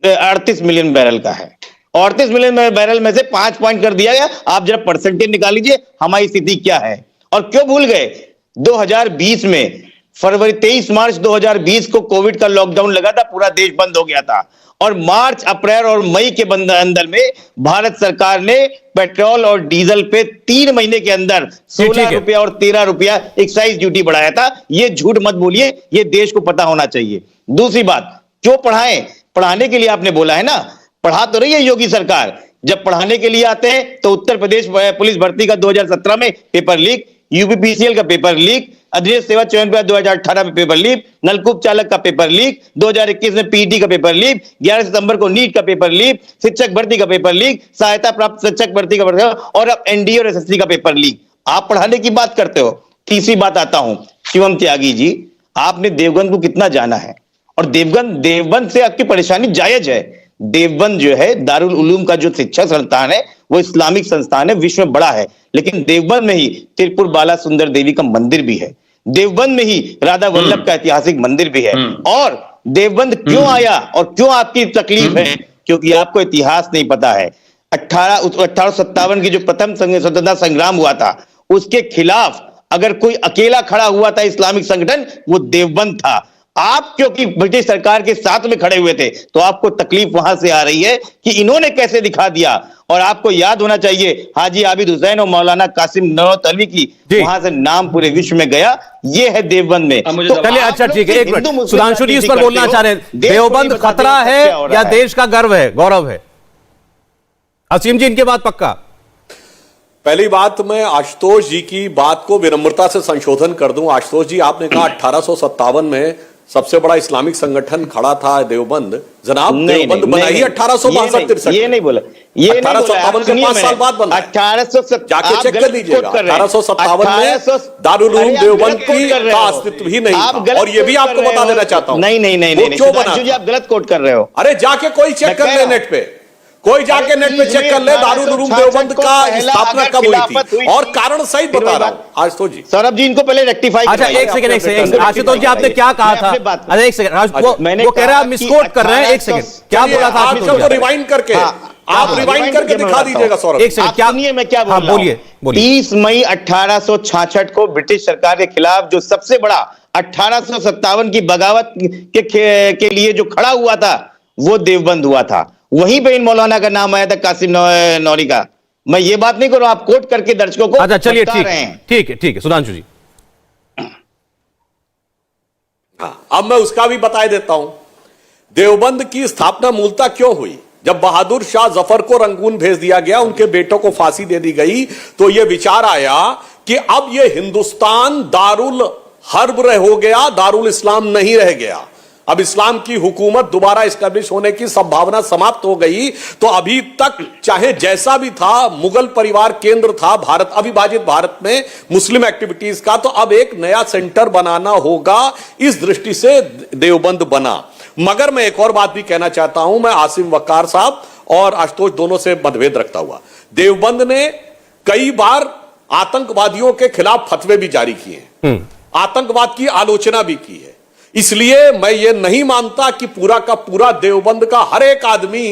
38 मिलियन बैरल का है। 38 मिलियन बैरल में से 5 पॉइंट कर दिया गया। आप जरा परसेंटेज निकाल लीजिए हमारी स्थिति क्या है। और क्यों भूल गए 2020 में फरवरी 23 मार्च 2020 को कोविड का लॉकडाउन लगा था, पूरा देश बंद हो गया था, और मार्च अप्रैल और मई के अंदर में भारत सरकार ने पेट्रोल और डीजल पे 3 महीने के अंदर 16 रुपया और 13 रुपया एक्साइज ड्यूटी बढ़ाया था। ये झूठ मत बोलिए, ये देश को पता होना चाहिए। दूसरी बात, क्यों पढ़ाएं? पढ़ाने के लिए आपने बोला है ना, पढ़ा तो रही है योगी सरकार। जब पढ़ाने के लिए आते हैं तो उत्तर प्रदेश पुलिस भर्ती का 2017 में पेपर लीक, यूपीपीसीएल का पेपर लीक, अधिनियम सेवा चयन 2018 में पेपर लीक, नलकूप चालक का पेपर लीक, 2021 में पीईटी का पेपर लीक, 11 सितंबर को नीट का पेपर लीक, शिक्षक भर्ती का पेपर लीक, सहायता प्राप्त शिक्षक भर्ती का पेपर, और अब एनडीए और एसएससी का पेपर लीक। आप पढ़ाने की बात करते हो। तीसरी बात आता हूं, शिवम त्यागी जी, आपने देवबंद को कितना जाना है? और देवबंद से आपकी परेशानी जायज है। देवबंद जो है दारुल उलूम का जो शिक्षा संस्थान है वो इस्लामिक संस्थान है, विश्व में बड़ा है, लेकिन देवबंद में ही तिरुपुर बाला सुंदर देवी का मंदिर भी है, देवबंद में ही राधा वल्लभ का ऐतिहासिक मंदिर भी है। और देवबंद क्यों आया और क्यों आपकी तकलीफ है? क्योंकि आपको इतिहास नहीं पता है। 1857 की जो प्रथम स्वतंत्रता संग्राम हुआ था उसके खिलाफ अगर कोई अकेला खड़ा हुआ था इस्लामिक संगठन, वो देवबंद था। आप क्योंकि ब्रिटिश सरकार के साथ में खड़े हुए थे तो आपको तकलीफ वहां से आ रही है कि इन्होंने कैसे दिखा दिया। और आपको याद होना चाहिए हाजी आबिद हुसैन और मौलाना कासिम नौरोतलवी की वहां से नाम पूरे विश्व में गया, ये है देवबंद में। तो चलिए, अच्छा ठीक है, एक मिनट, सुधांशु जी इस पर बोलना चाह रहे हैं, देवबंद खतरा है या देश का गर्व है, गौरव है? असीम जी, इनके बाद पक्का। पहली बात, मैं आशुतोष जी की बात को विनम्रता से संशोधन कर दूं। आशुतोष जी, आपने कहा 1857 में सबसे बड़ा इस्लामिक संगठन खड़ा था देवबंद। जनाब, देवबंद बना ही 1862-63। ये नहीं बोला, ये 1857 के 5 साल बाद बना। 1857 जाके चेक कर लीजिएगा, 1857 में दारुल उलूम देवबंद का अस्तित्व ही नहीं था। और ये भी आपको बता देना चाहता हूं। नहीं, क्यों बना? आप गलत कोट कर रहे हो। अरे जाके कोई चेक कर ले नेट पे, कोई जाके नेट पे चेक कर ले दारुल उलूम देवबंद का स्थापना कब हुई थी और कारण सहित बता रहा हूं आशुतोष जी। सौरभ जी, इनको पहले रेक्टिफाई। अच्छा, एक सेकंड आशुतोष जी, आपने क्या कहा था? अरे एक सेकंड, वो कह रहे हैं आप मिसकोट कर रहे हैं। एक सेकंड, क्या बोला था? आप रिवाइंड करके आप रिवाइंड करके दिखा दीजिएगा सौरभ। एक सेकंड, क्या सुनिए मैं क्या बोल रहा हूं। बोलिए। 30 मई 1866 को ब्रिटिश सरकार के खिलाफ जो सबसे बड़ा 1857 की बगावत के लिए जो खड़ा हुआ था वो देवबंद हुआ था। वहीं पे इन मौलाना का नाम आया था, कासिम नौरी का। मैं ये बात नहीं कर रहा हूं, आप कोट करके दर्शकों को। अच्छा चलिए, ठीक है सुधांशु जी। अब मैं उसका भी बता देता हूं। देवबंद की स्थापना मूलतः क्यों हुई? जब बहादुर शाह जफर को रंगून भेज दिया गया, उनके बेटों को फांसी दे दी गई, तो यह विचार आया कि अब यह हिंदुस्तान दारुल हर्ब हो गया, दारुल इस्लाम नहीं रह गया। अब इस्लाम की हुकूमत दोबारा एस्टेब्लिश होने की संभावना समाप्त हो गई। तो अभी तक चाहे जैसा भी था, मुगल परिवार केंद्र था भारत, अविभाजित भारत में मुस्लिम एक्टिविटीज का, तो अब एक नया सेंटर बनाना होगा। इस दृष्टि से देवबंद बना। मगर मैं एक और बात भी कहना चाहता हूं। मैं आसिम वकार साहब और आशुतोष दोनों से मतभेद रखता हुआ, देवबंद ने कई बार आतंकवादियों के खिलाफ फतवे भी जारी किए, आतंकवाद की आलोचना भी की है। इसलिए मैं ये नहीं मानता कि पूरा का पूरा देवबंद का हर एक आदमी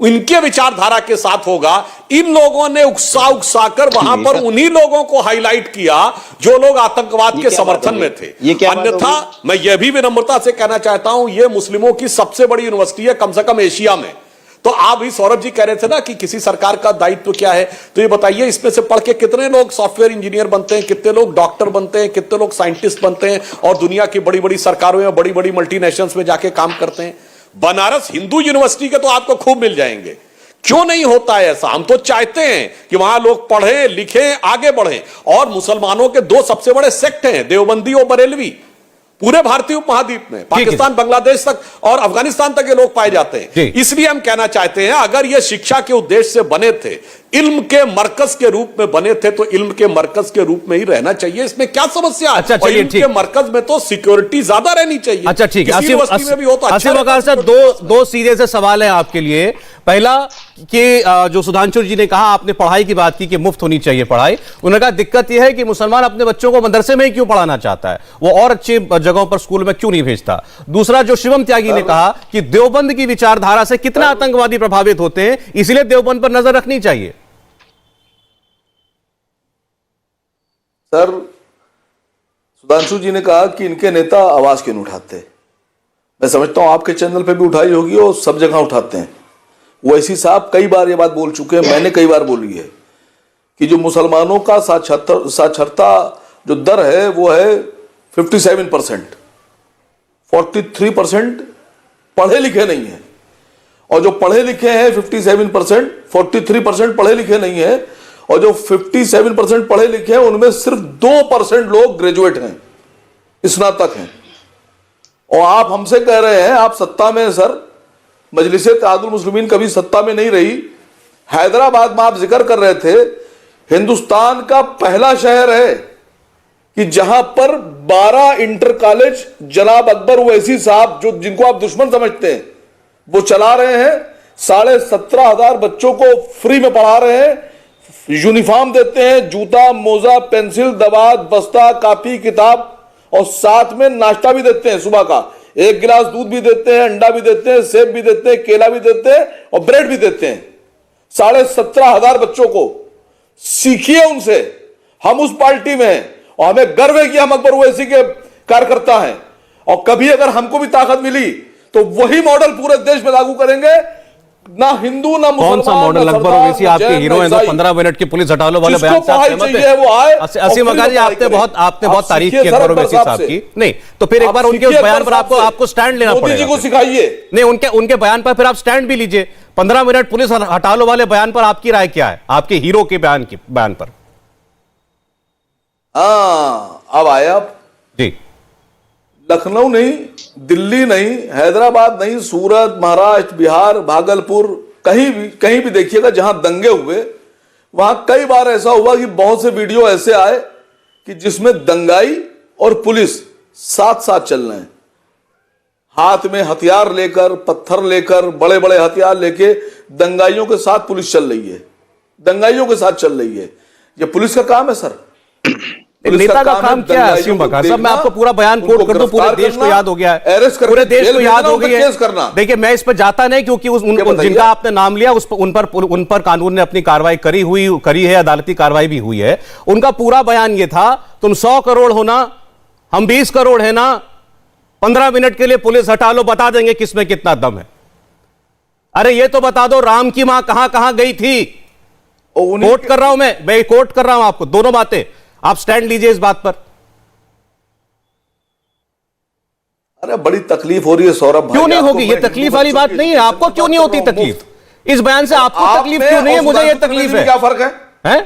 इनके विचारधारा के साथ होगा। इन लोगों ने उकसा कर वहां पर उन्हीं लोगों को हाईलाइट किया जो लोग आतंकवाद के समर्थन में थे। अन्यथा मैं यह भी विनम्रता से कहना चाहता हूं, यह मुस्लिमों की सबसे बड़ी यूनिवर्सिटी है, कम से कम एशिया में। तो आप भी सौरभ जी कह रहे थे ना कि किसी सरकार का दायित्व क्या है, तो ये बताइए इसमें से पढ़ के कितने लोग सॉफ्टवेयर इंजीनियर बनते हैं, कितने लोग डॉक्टर बनते हैं, कितने लोग साइंटिस्ट बनते हैं और दुनिया की बड़ी बड़ी सरकारों या बड़ी बड़ी मल्टीनेशनल्स में जाके काम करते हैं। बनारस हिंदू यूनिवर्सिटी के तो आपको खूब मिल जाएंगे। क्यों नहीं होता है ऐसा? हम तो चाहते हैं कि वहां लोग पढ़ें, लिखें, आगे बढ़ें। और मुसलमानों के 2 सबसे बड़े सेक्ट हैं, देवबंदी और बरेलवी, पूरे भारतीय उपमहाद्वीप में, पाकिस्तान, बांग्लादेश तक और अफगानिस्तान तक ये लोग पाए जाते हैं। इसलिए हम कहना चाहते हैं, अगर ये शिक्षा के उद्देश्य से बने थे, इल्म के मरकज के रूप में बने थे तो इल्म के मरकज के रूप में ही रहना चाहिए, इसमें क्या समस्या है? अच्छा, और चलिए, इल्म ठीक। के मरकज में तो सिक्योरिटी ज्यादा रहनी चाहिए। अच्छा, ठीक है। किसी यूनिवर्सिटी में भी हो तो अच्छा असीम वकार रहता है। साहब, दो सीधे से सवाल है आपके लिए। पहला कि जो सुधांशु जी ने कहा, आपने पढ़ाई की बात की कि मुफ्त होनी चाहिए पढ़ाई। उन्होंने कहा दिक्कत यह है कि मुसलमान अपने बच्चों को मदरसे में ही क्यों पढ़ाना चाहता है, वो और अच्छी जगहों पर स्कूल में क्यों नहीं भेजता। दूसरा, जो शिवम त्यागी ने कहा कि देवबंद की विचारधारा से कितना आतंकवादी प्रभावित होते हैं, इसलिए देवबंद पर नजर रखनी चाहिए। सर, सुधांशु जी ने कहा कि इनके नेता आवाज क्यों नहीं उठाते। मैं समझता हूं आपके चैनल पे भी उठाई होगी और सब जगह उठाते हैं। वैसी साहब कई बार ये बात बोल चुके हैं, मैंने कई बार बोली है कि जो मुसलमानों का साक्षरता जो दर है वो है 57%। 43% पढ़े लिखे नहीं है, और जो पढ़े लिखे हैं 57%, 43% पढ़े लिखे नहीं है, और जो 57% पढ़े लिखे हैं उनमें सिर्फ 2% लोग ग्रेजुएट हैं, स्नातक हैं। और आप हमसे कह रहे हैं आप सत्ता में हैं सर। मजलिस इत्तेहादुल मुस्लिमीन कभी सत्ता में नहीं रही। हैदराबाद में आप जिक्र कर रहे थे, हिंदुस्तान का पहला शहर है कि जहां पर 12 इंटर कॉलेज जनाब अकबर ओवैसी साहब, जो जिनको आप दुश्मन समझते हैं, वो चला रहे हैं। 17,500 बच्चों को फ्री में पढ़ा रहे हैं, यूनिफॉर्म देते हैं, जूता, मोजा, पेंसिल, दवात, बस्ता, कॉपी, किताब, और साथ में नाश्ता भी देते हैं। सुबह का 1 गिलास दूध भी देते हैं, अंडा भी देते हैं, सेब भी देते हैं, केला भी देते हैं, और ब्रेड भी देते हैं 17,500 बच्चों को। सीखिए उनसे। हम उस पार्टी में हैं और हमें गर्व है कि हम अकबर ओवैसी के कार्यकर्ता हैं, और कभी अगर हमको भी ताकत मिली तो वही मॉडल पूरे देश में लागू करेंगे। ना हिंदू ना मुसलमान। कौन सा मॉडल? अकबर ओवैसी आपके हीरो हैं, 15 मिनट की पुलिस हटा लो वाले बयान से आप सहमत हैं? असीम वकार जी, आपने बहुत तारीफ की अकबर ओवैसी साहब की। नहीं तो फिर एक बार उनके उस बयान पर आपको स्टैंड लेना पड़ेगा। मोदी जी को सिखाइए। नहीं, उनके बयान पर फिर आप स्टैंड भी लीजिए। 15 मिनट पुलिस हटा लो वाले बयान पर आपकी राय क्या है, आपके हीरो के बयान पर? अब आए आप। जी, लखनऊ नहीं, दिल्ली नहीं, हैदराबाद नहीं, सूरत, महाराष्ट्र, बिहार, भागलपुर, कहीं भी देखिएगा जहां दंगे हुए, वहां कई बार ऐसा हुआ कि बहुत से वीडियो ऐसे आए कि जिसमें दंगाई और पुलिस साथ साथ चल रहे हैं, हाथ में हथियार लेकर, पत्थर लेकर, बड़े बड़े हथियार लेके दंगाइयों के साथ पुलिस चल रही है, दंगाइयों के साथ चल रही है। ये पुलिस का काम है सर। नेता का काम क्या है असीम वकार साहब? मैं आपको पूरा बयान कोट कर दूं, पूरे देश को याद हो गया है, पूरे देश को याद हो गई है। देखिए, मैं इस पर जाता नहीं, क्योंकि जिनका आपने नाम लिया उन पर कानून ने अपनी कार्रवाई करी है, अदालती कार्रवाई भी हुई है। उनका पूरा बयान ये था, तुम 100 करोड़ हो ना, हम 20 करोड़ है ना, 15 मिनट के लिए पुलिस हटा लो, बता देंगे किसमें कितना दम है। अरे ये तो बता दो, राम की मां कहां कहां गई थी? कोट कर रहा हूं मैं कोट कर रहा हूं आपको, दोनों बातें। आप स्टैंड लीजिए इस बात पर। अरे बड़ी तकलीफ हो रही है सौरभ भाई। क्यों नहीं होगी? ये तकलीफ वाली बात नहीं है। आपको क्यों नहीं होती तकलीफ? इस बयान से आपको तकलीफ क्यों नहीं है? मुझे ये तकलीफ है। क्या फर्क है?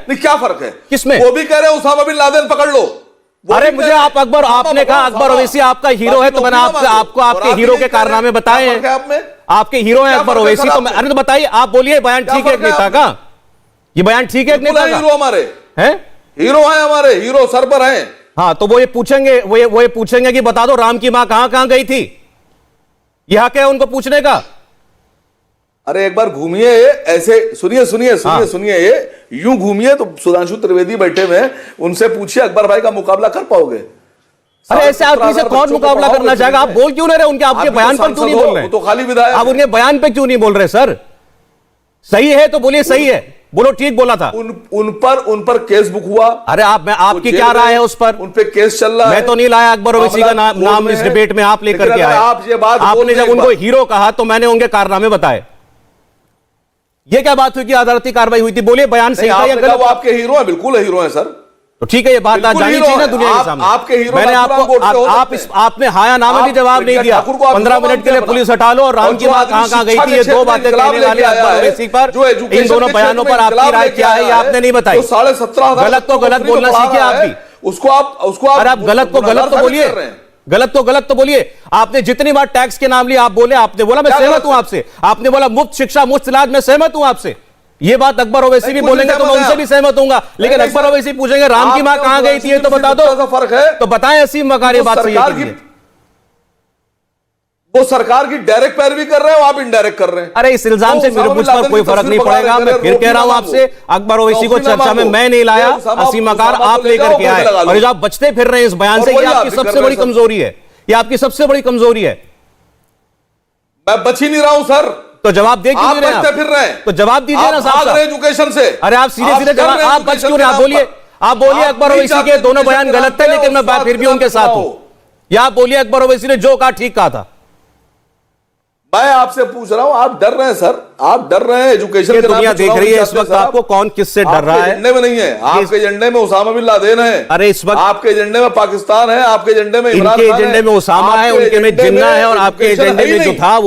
नहीं, क्या फर्क है किसमें? वो भी कह रहे हैं उसामा बिन लादेन पकड़ लो। अरे मुझे आप अकबर, आपने कहा अकबर ओवैसी आपका हीरो है, तो मैंने आपको आपके हीरो के कारनामे बताए हैं। आपके हीरो हैं अकबर ओवैसी, तो अरे तो बताइए, आप बोलिए बयान ठीक है एक नेता का? ये बयान ठीक है एक नेता का? हीरो हमारे हैं, हीरो हैं, हमारे हीरो सर पर हैं। हाँ, तो वो ये पूछेंगे कि बता दो राम की मां कहां कहां गई थी? यह क्या है उनको पूछने का? अरे एक बार घूमिए ऐसे, सुनिए ये यूं घूमिए तो सुधांशु त्रिवेदी बैठे हुए हैं, उनसे पूछिए अकबर भाई का मुकाबला कर पाओगे? अरे ऐसे आदमी से कौन मुकाबला करना चाहेगा? आप बोल क्यों नहीं रहे? उनके आपके बयान पर क्यों नहीं बोल रहे? तो खाली विधायक आप उनके बयान पे क्यों नहीं बोल रहे? सर सही है तो बोलिए सही है, बोलो ठीक बोला था। उन पर केस बुक हुआ। अरे आपकी क्या राय है उस पर? उन पे केस चल रहा है। मैं तो नहीं लाया अकबर ओवैसी का नाम इस डिबेट में, आप लेकर के आए। आपने जब उनको हीरो कहा तो मैंने उनके कारनामे बताए। ये क्या बात हुई कि अदालती कार्रवाई हुई थी? बोलिए बयान सही था या गलत? वो आपके हीरो हैं, बिल्कुल हीरो हैं सर। तो ठीक है, ये बात आज जानी चाहिए ना दुनिया के सामने। आपके हीरो मैंने आपने हाया नामे भी जवाब नहीं दिया। 15 मिनट के लिए पुलिस हटा लो और राम की मां कहां गई थी, ये दो बातें कहने वाले अकबर ओवैसी पर, इन दोनों बयानों पर आपकी राय क्या है ये आपने नहीं बताई। 17,500 गलत तो गलत बोलना सीखे आप भी। उसको अरे आप गलत तो गलत तो बोलिए, गलत तो बोलिए। आपने जितनी बार टैक्स के नाम लिया आप बोले, आपने बोला मैं सहमत हूं आपसे, आपने बोला मुफ्त शिक्षा मुफ्त इलाज, मैं सहमत हूं आपसे। ये बात अकबर ओवैसी भी नहीं, बोलेंगे तो मैं उनसे भी सहमत हूंगा, लेकिन नहीं, अकबर सर, ओवैसी पूछेंगे राम की मां आपके कहां गई थी, ये तो बता दो। सा फर्क है तो बताएं असीम वकार ये बात सही है सरकार कि की, नहीं? वो सरकार की डायरेक्ट पैरवी कर रहे हो, आप इनडायरेक्ट कर रहे हैं। अरे इस इल्जाम से मेरे मुझ पर कोई फर्क नहीं पड़ेगा। मैं फिर कह रहा हूं आपसे, अकबर ओवैसी को चर्चा में मैं नहीं लाया, असीम वकार आप लेकर के आए, और जो आप बचते फिर रहे हैं इस बयान से, ये आपकी सबसे बड़ी कमजोरी है, ये आपकी सबसे बड़ी कमजोरी है। मैं बच ही नहीं रहा हूं सर, तो जवाब दे क्यों आप नहीं रहे हैं? बचते फिर रहे हैं। तो जवाब दीजिए ना साहब साहब। एजुकेशन से, अरे आप सीधे सीधे जवाब, आप बच क्यों रहे हैं? आप बोलिए अकबर ओवैसी के दोनों बयान गलत थे, लेकिन मैं फिर भी उनके साथ हूं। या आप बोलिए अकबर ओवैसी ने जो कहा ठीक कहा था। मैं आपसे पूछ रहा हूं, आप डर रहे हैं सर, आप डर रहे हैं एजुकेशन ये के नाम दुनिया पे देख चुनाव रही है नहीं इस वक्त चाहते सर आपको कौन किससे डर रहा आपके है। एजेंडे में नहीं है, आपके एजेंडे में उसामा बिन लादेन है। अरे इस वक्त आपके एजेंडे में पाकिस्तान है, आपके एजेंडे में इमरान इनके खान एजेंडे में उसामा है, उनके में जिन्ना है, और आपके एजुकेशन एजेंडे है ही में जो नहीं। था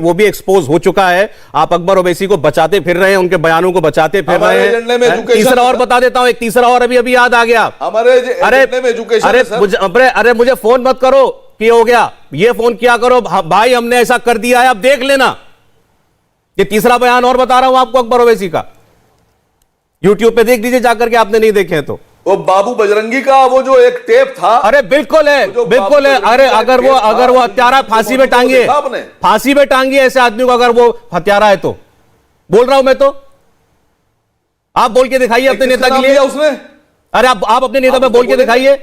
वो भी एक्सपोज हो चुका है। आप अकबर ओवैसी को बचाते फिर रहे हैं, उनके बयानों को बचाते फिर हमारे रहे एजेंडे में हैं। एजुकेशन तीसरा और है। बता देता हूं, एक तीसरा और अभी याद आ गया। हमारे अरे एजेंडे में एजुकेशन अरे है सर। अरे मुझे फोन मत करो कि हो गया, ये फोन किया करो भाई हमने ऐसा कर दिया है, अब देख लेना। ये तीसरा बयान और बता रहा हूं आपको अकबर ओवैसी का, यूट्यूब पे देख लीजिए जाकर के, आपने नहीं देखे तो। वो बाबू बजरंगी का वो जो एक टेप था, अरे बिल्कुल है, बिल्कुल है। अरे अगर वो हत्यारा फांसी में टांगिए, फांसी में टांगिए ऐसे आदमी को, अगर वो हत्यारा है तो। बोल रहा हूं मैं तो, आप बोल के दिखाइए अपने नेता के लिए। उसने, अरे आप अपने नेता पे बोल के दिखाइए।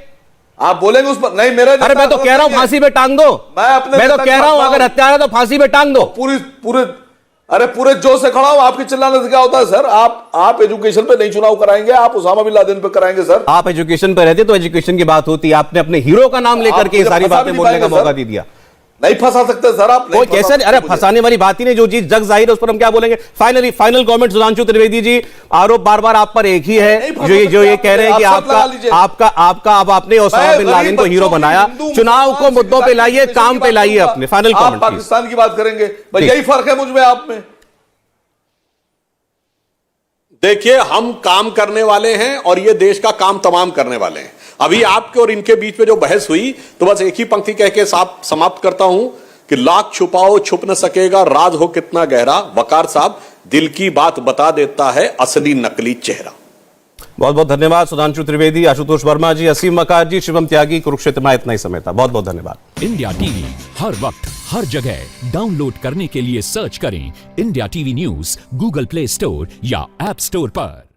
आप बोलेंगे उस पर? नहीं, मेरे अरे मैं तो कह रहा हूं फांसी में टांग दो। मैं तो कह रहा हूं अगर हत्यारा तो फांसी में टांग दो। पूरे जोश से खड़ा हूं। आपकी चिल्लाने से क्या होता है सर? आप एजुकेशन पे नहीं चुनाव कराएंगे, आप उसामा बिन लादेन पे कराएंगे सर। आप एजुकेशन पे रहते तो एजुकेशन की बात होती, आपने अपने हीरो का नाम लेकर के सारी बातें बोलने का मौका दे दिया। नहीं फंसा सकते सर आप, कोई कैसे? अरे फंसाने वाली बात ही नहीं, जो चीज जग जाहिर है उस पर हम क्या बोलेंगे। फाइनल कमेंट सुधांशु त्रिवेदी जी, आरोप बार बार आप पर एक ही है, जो ये कह रहे हैं कि आपका अब आपने ओसामा बिन लादेन को हीरो बनाया। चुनाव को मुद्दों पे लाइए, काम पे लाइए अपने। Final comment. पाकिस्तान की बात करेंगे, भाई यही फर्क है मुझ में आप में। देखिए, हम काम करने वाले हैं और ये देश का काम तमाम करने वाले हैं। अभी आपके और इनके बीच में जो बहस हुई, तो बस एक ही पंक्ति कह के समाप्त करता हूं कि लाख छुपाओ छुप न सकेगा, राज हो कितना गहरा। वकार साहब, दिल की बात बता देता है असली नकली चेहरा। बहुत बहुत धन्यवाद सुधांशु त्रिवेदी, आशुतोष वर्मा जी, असीम वकार जी, शिवम त्यागी। कुरुक्षेत्र में इतना ही समय था। बहुत बहुत धन्यवाद। इंडिया टीवी हर वक्त हर जगह डाउनलोड करने के लिए सर्च करें India TV news Google play store या ऐप स्टोर पर।